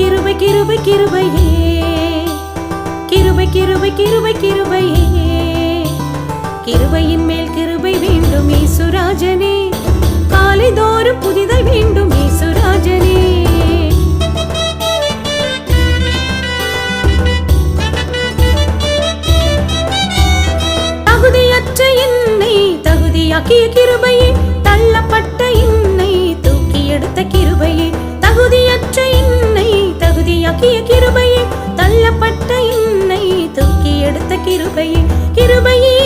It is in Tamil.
கிருபை கிருபை கிருபையே கிருபை கிருபை கிருபை கிருபையே கிருபையின் மேல் கிருபை வேண்டும் இயேசுராஜனே காலைதோறும் புதிதாய் வேண்டும் இயேசுராஜனே தகுதியற்ற என்னை தகுதியாக்கிய கிருபையே தள்ளப்பட்ட என்னை தூக்கி எடுத்த கிருபையே தகுதியற்ற என்னை தகுதியாக்கிய கிருபையே தள்ளப்பட்ட என்னை தூக்கி எடுத்த கிருபையே கிருபையே